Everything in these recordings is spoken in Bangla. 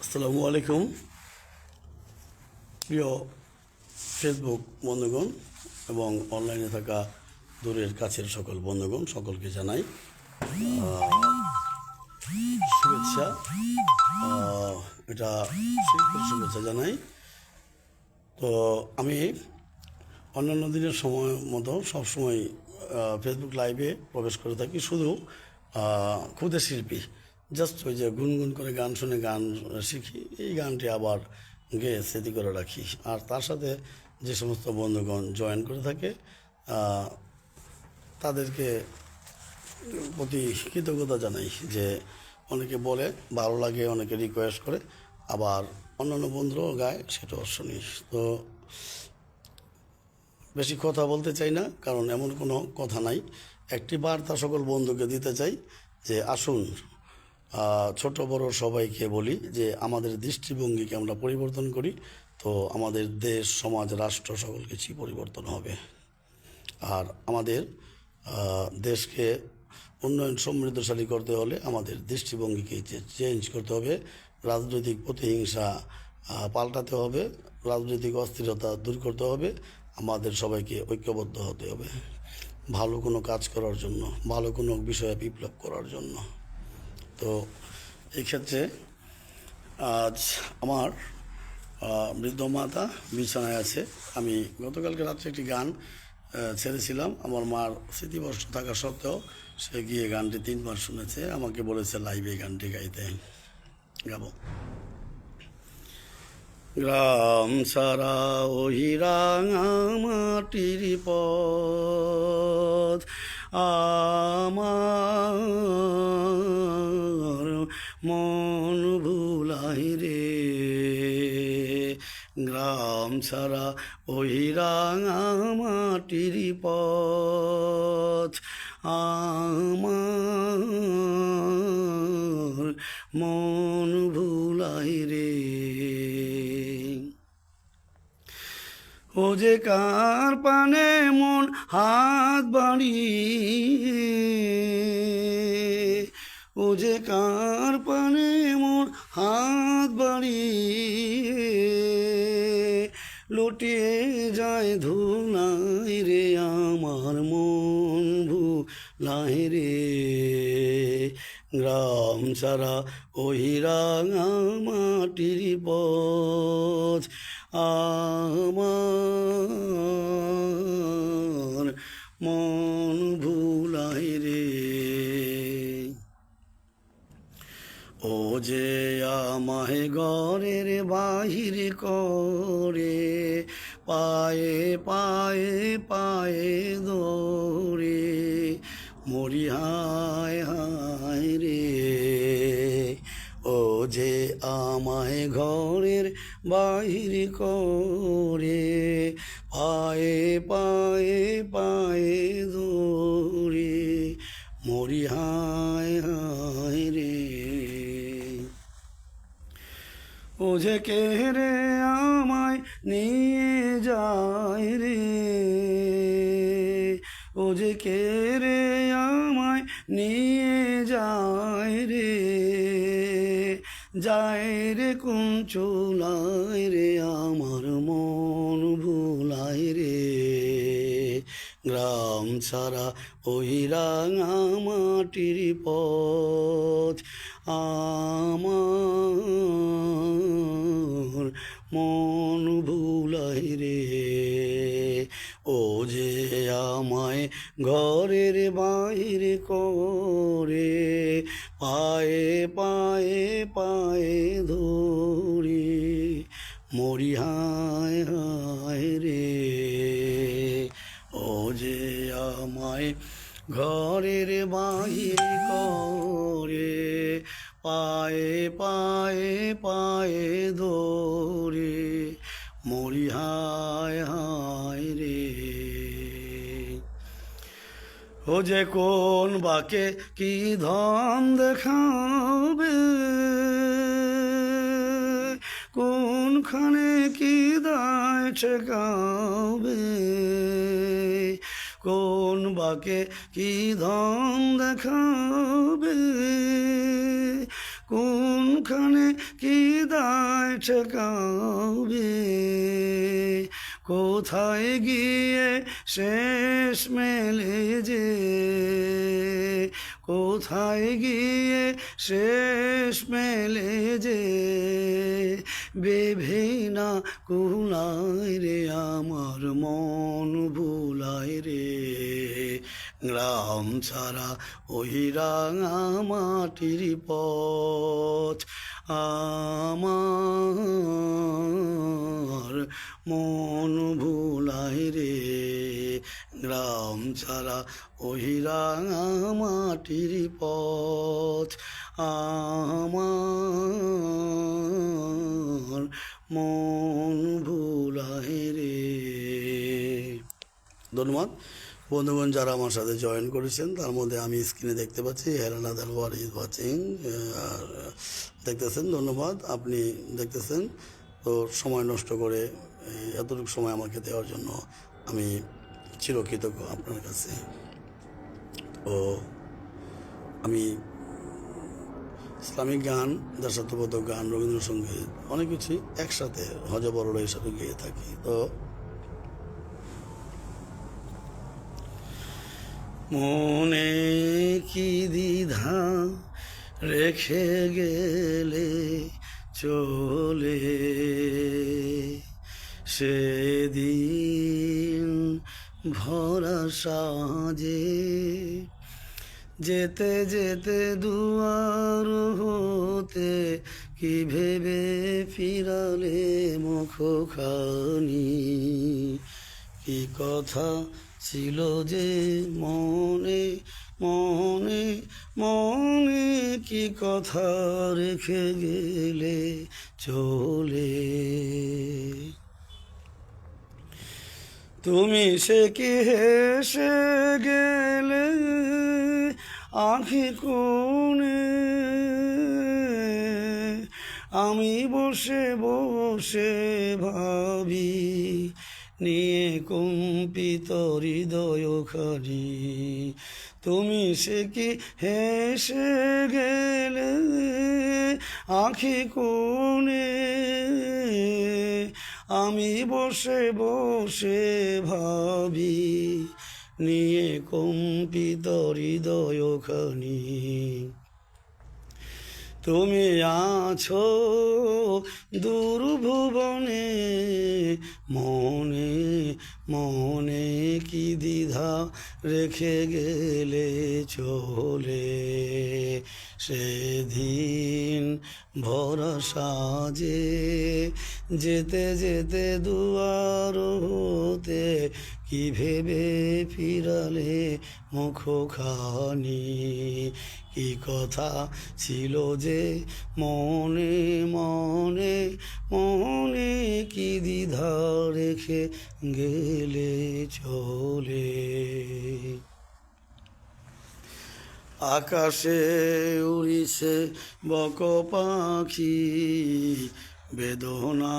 আসসালামু আলাইকুম প্রিয় ফেসবুক বন্ধুগণ এবং অনলাইনে থাকা দূরের কাছের সকল বন্ধুগণ, সকলকে জানাই শুভেচ্ছা। এটা শীতের শুভেচ্ছা জানাই। তো আমি অন্যান্য দিনের সময় মতো সবসময় ফেসবুক লাইভে প্রবেশ করে থাকি, শুধু ক্ষুদে শিল্পী জাস্ট ওই যে গুনগুন করে গান শুনে গান শিখি, এই গানটি আবার গেয়ে স্মৃতি করে রাখি। আর তার সাথে যে সমস্ত বন্ধুগণ জয়েন করে থাকে তাদেরকে প্রতি কৃতজ্ঞতা জানাই যে অনেকে বলে ভালো লাগে, অনেকে রিকোয়েস্ট করে, আবার অন্যান্য বন্ধুরাও গায়, সেটাও শুনি। তো বেশি কথা বলতে চাই না, কারণ এমন কোনো কথা নাই। একটি বার্তা সকল বন্ধুকে দিতে চাই যে আসুন, ছোট বড় সবাইকে বলি যে আমাদের দৃষ্টিভঙ্গিকে আমরা পরিবর্তন করি, তো আমাদের দেশ, সমাজ, রাষ্ট্র সকল কিছুই পরিবর্তন হবে। আর আমাদের দেশকে উন্নয়ন সমৃদ্ধশালী করতে হলে আমাদের দৃষ্টিভঙ্গিকে চেঞ্জ করতে হবে, রাজনৈতিক প্রতিহিংসা পাল্টাতে হবে, রাজনৈতিক অস্থিরতা দূর করতে হবে, আমাদের সবাইকে ঐক্যবদ্ধ হতে হবে ভালো কোনো কাজ করার জন্য, ভালো কোনো বিষয়ে বিপ্লব করার জন্য। তো এই ক্ষেত্রে আজ আমার বৃদ্ধ মাতা বিছানায় আছে। আমি গতকালকে রাত্রে একটি গান ছেড়েছিলাম, আমার মার স্মৃতিবর্ষ থাকা সত্ত্বেও সে গিয়ে গানটি 3 বার শুনেছে, আমাকে বলেছে লাইভে গানটি গাইতে। গাবো। গ্রাম ছাড়া ওই রাঙা মাটির পথ আমার মন ভুলাই রে, গ্রাম ছাড়া ওই রাঙা মাটির পথ আমার মন ভুলাই রে। ও যে কার পানে মন হাত বাড়িয়ে, ও যে কার পানে মন হাত বাড়িয়ে লুটিয়ে যায় ধুলাই রে, আমার মন ভুলাই রে। গ্রাম ছাড়া ওই রাঙা মাটির পথ আমার মন ভুলাই রে। ও যে আমায় ঘরের বাহির করে, পায়ে পায়ে পায়ে দৌড়ে মরি হায় হায় রে। ও যে আমায় ঘরের বাহির করে, পায়ে পায়ে পায়ে দৌড়ে মরি হায় হায় রে। ও যে কে রে আমায় নিয়ে যায় রে, ও যে কে রে আমায় নিয়ে যায় রে, যায় রে কোন চুলায় রে, আমার মন ভুলাই রে। গ্রাম ছাড়া ওই রাঙা মাটির পথ আমার মন ভুলাই রে। ও যে আমায় ঘরের বাহির করে, পায়ে পায়ে পায়ে ধরে মরি হায় হায় রে। ও যে আমায় ঘরের বাহির করে, পায়ে পায়ে পায়ে ধরে মরি হায় হায় রে। ও যে কোন বাকে কি ধন দেখাবে, কোনখানে কি দায় ঠেকাবে, কোন বাকে কি ধন দেখাবে, কোন কোনখানে কি দায় ঠেকাবে, কোথায় গিয়ে শেষ মেলে যে, কোথায় গিয়ে শেষ মেলে যে, বেভে না কুলায় রে আমার মন ভুলায় রে, গ্রাম ছাড়া ওই রাঙা মাটির পথ আমার মন ভুলায় রে, গ্রাম ছাড়া ওই রাঙা মাটির পথ আমার মন ভুলায় রে। ধন্যবাদ বন্ধুগণ যারা আমার সাথে জয়েন করেছেন, তার মধ্যে আমি স্ক্রিনে দেখতে পাচ্ছি হেরানা দেলওয়ার ইজ ওয়াচিং, আর দেখতেছেন। ধন্যবাদ, আপনি দেখতেছেন। তো সময় নষ্ট করে এতটুকু সময় আমাকে দেওয়ার জন্য আমি চিরকৃতজ্ঞ আপনার কাছে। তো আমি ইসলামিক গান, দেশাত্মবোধক গান, রবীন্দ্রসঙ্গীত অনেক কিছুই একসাথে হজবরল হিসাবে গেয়ে থাকি। তো মনে কি দ্বিধা রেখে গেলে চলে, সেদিন ভরা সাজে, যেতে যেতে দুয়ার হতে কি ভেবে ফিরালে মুখখানি, কি কথা ছিল যে মনে মনে মনে, কি কথা রেখে গেলে চলে, তুমি সে কি হেসে গেলে আঁখি কোণে, আমি বসে বসে ভাবি নিয়ে কম্পিত হৃদয়খানি, তুমি সে কি হেসে গেলে আঁখি কোণে, আমি বসে বসে ভাবি নিয়ে কম্পিত হৃদয়খানি, তুমি আছো দুর্ভুবনে, মনে মনে কি দ্বিধা রেখে গেলে চলে, সেদিন ভরা সাজে, যেতে যেতে দুয়ার হতে কি ভেবে ফিরালে মুখখানি, কি কথা ছিল যে মনে মনে মনে, কি দ্বিধা রেখে গেলে চলে। আকাশে উড়িছে বক পাখি, বেদনা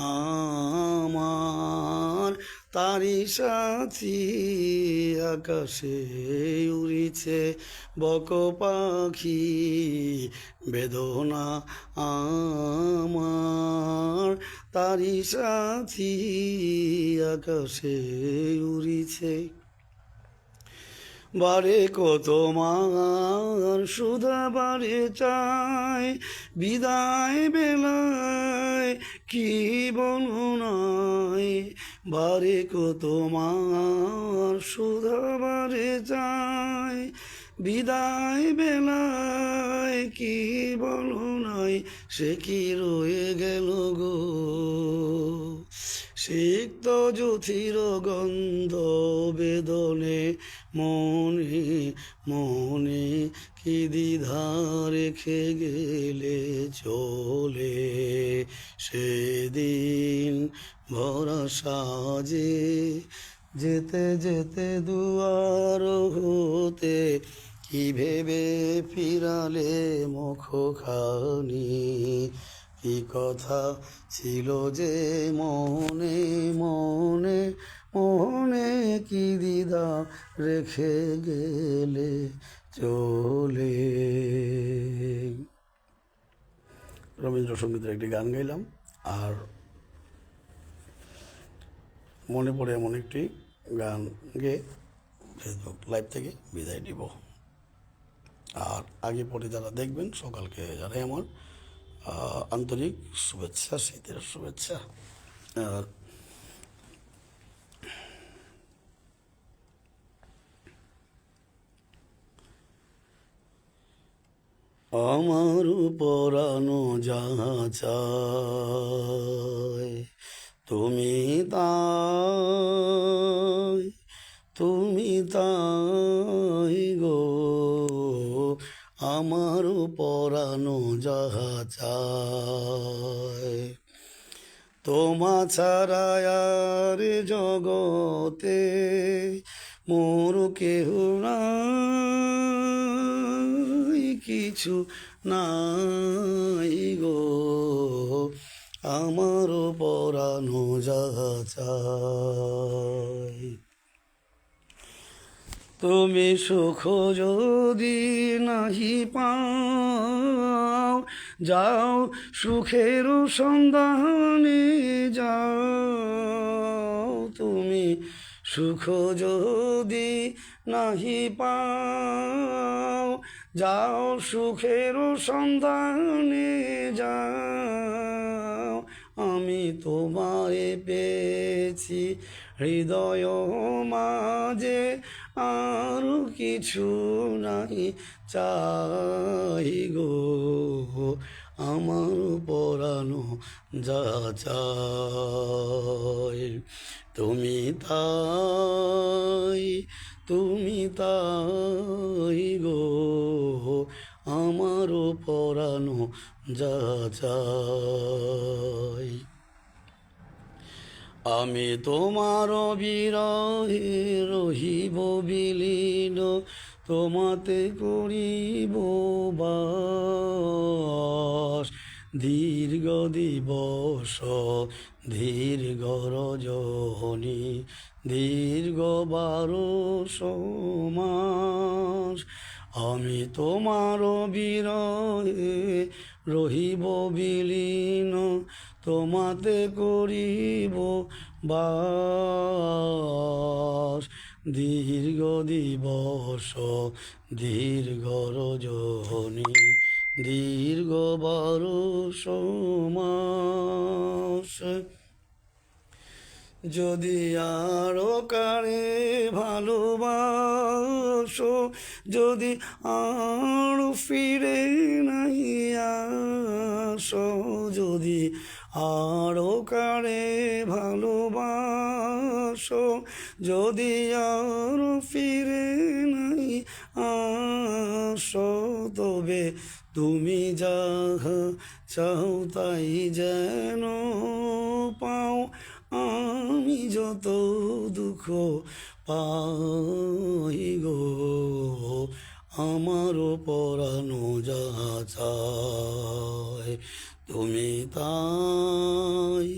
আমার তারি সাথী, আকাশে উড়িছে বক পাখি, বেদনা আমার তারি সাথী, আকাশে উড়িছে বারে কত মার সুধা বারে চাই, বিদায় বেলায় কি বলুনাই, বারে কত মার সুধা বারে চাই, বিদায় বেলায় কি বলুনাই, সে কি রয়ে গেল গো, সিক্ত জ্যোতির গন্ধ বেদনে, মনে মনে কি দ্বিধা রেখে গেলে চলে, সেদিন ভরা সাজে, যেতে যেতে দুয়ার হতে কি ভেবে ফিরালে মুখখানি, কি কথা ছিল যে মনে মনে মনে, কি দ্বিধা রেখে গেলে চলে। রবীন্দ্রসঙ্গীতের একটি গান গাইলাম, আর মনে পড়ে এমন একটি গান গেয়ে ফেসবুক লাইভ থেকে বিদায় নিব। আর আগে পরে যারা দেখবেন সকালকে জানাই আমার আন্তরিক শুভেচ্ছা, শীতের শুভেচ্ছা। আর আমার পরানো যাহা চায় তুমি তাই, তুমি তাই গো, আমার পরানো যাহা চায়। তোমা ছাড়া আর জগতে মোর কেহ নাই, কিছু নাই গো, আমার পরানো যাহা চায়। তুমি সুখ যদি নাহি পাও, যাও সুখের সন্ধানে যাও। তুমি সুখ যদি নাহি পাও, যাও সুখের সন্ধানে যাও। আমি তোমারে পেয়েছি হৃদয় মাঝে, আর কিছু নাই চাই গো, আমার পরানো যা চাই। তুমি তাই, তুমি তাই গো, আমার পরানো যা চাই। আমি তোমার বিরহে রহিব বিলীন, তোমাতে করিব বাস। দীর্ঘ দিবস দীর্ঘ রজনী, দীর্ঘ 12 মাস। আমি তোমার বিরহে রহিব বিলীন, তোমাতে করিব বাস। দীর্ঘ দিবস দীর্ঘ রজনী, দীর্ঘ 12 মাস। যদি আরো কারে ভালোবাসো, যদি আরো ফিরে নাই আসো, যদি আরো কারে ভালোবাসো, যদি আরো ফিরে নাই আসো, তবে তুমি যাহা চাও তাই যেন পাও। আমি যত দুঃখ পাই গো, আমার পরানো যাহা চায়। তুমি তাই,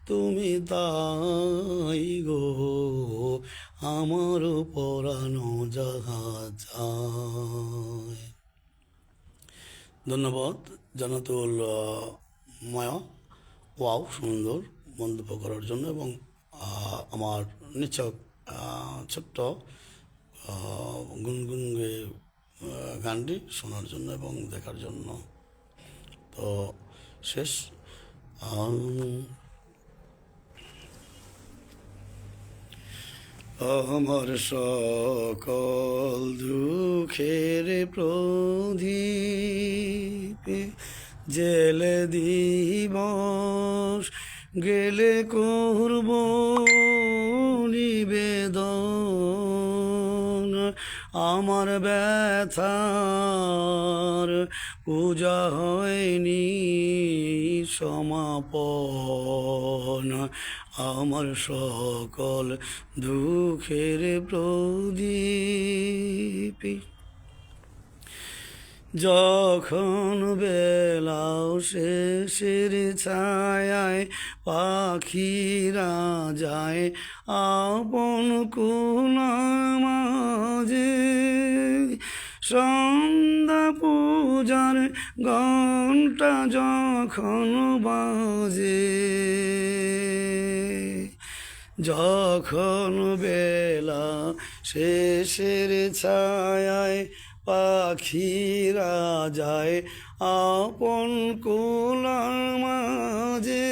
তুমি তাই গো, আমার পরানো যাহা চায়। ধন্যবাদ জানাতুল মায়া, ওয়াও সুন্দর মন্তব্য করার জন্য, এবং আমার নিছক ছোট্ট গুনগুন গানটি শোনার জন্য এবং দেখার জন্য। তো শেষ আমার সকল দুঃখের প্রদীপ জেলে দিবস গেলে করব নিবেদন। আমার ব্যথার পূজা হয়নি সমাপন, আমার সকল দুঃখের প্রদীপ। যখন বেলাও শেষের ছায়ায় পাখিরা যায় আপন কোনা মাঝে, সন্ধ্যা পূজার ঘণ্টা যখন বাজে, যখন বেলা শেষের ছায়ায় পাখিরা যায় আপন কুলার মাঝে,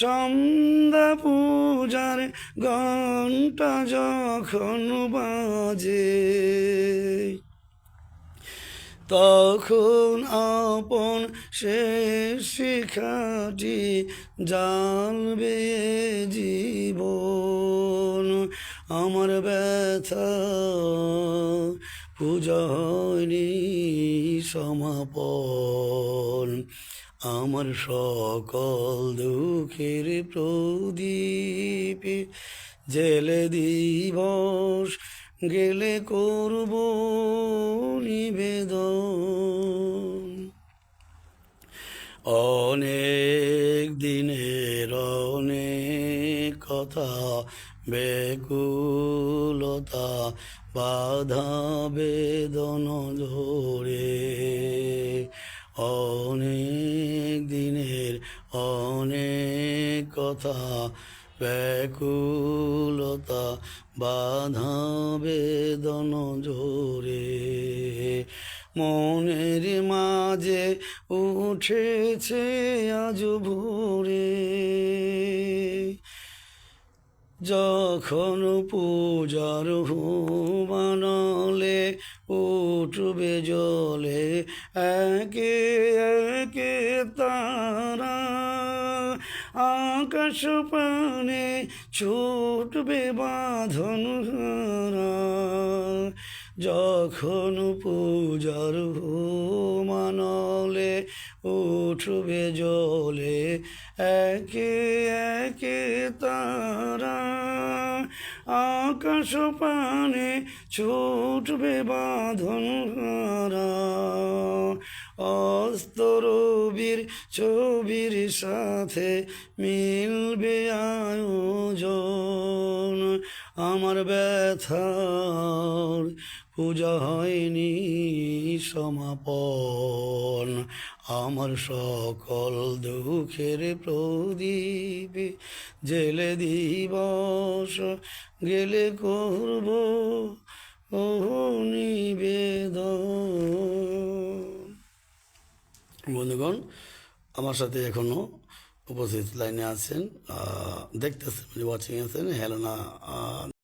সন্ধ্যা পূজার ঘণ্টা যখন বাজে, তখন আপন শেষ শিখাটি জ্বালবে জীবন। আমার ব্যথা পূজা হয়নি সমাপন, আমার সকল দুঃখের প্রদীপ জেলে দিবস গেলে করব নিবেদন। অনেক দিনের অনেক কথা, ব্যাকুলতা বাধা বেদন ধরে, অনেক দিনের অনেক কথা, ব্যাকুলতা বাধা বেদন জোরে, মনের মাঝে উঠেছে আজ ভোরে, যখন পূজার বানালে উঠবে জলে একে একে তারা, আকাশ পানে ছুটবে বাঁধন হারা, যখন পূজার মানলে উঠবে জলে একে একে তারা, আকাশ পানে ছুটবে বাঁধন হারা, অস্তরবীর ছবির সাথে মিলবে আয়োজন। আমার ব্যথার পূজা হয়নি সমাপন, আমার সকল দুঃখের প্রদীপ জেলে দিবস গেলে করব নিবেদন। বন্ধুগণ, আমার সাথে এখনো উপস্থিত লাইনে আছেন, দেখতেছেন, ওয়াচিং আছেন হেলেনা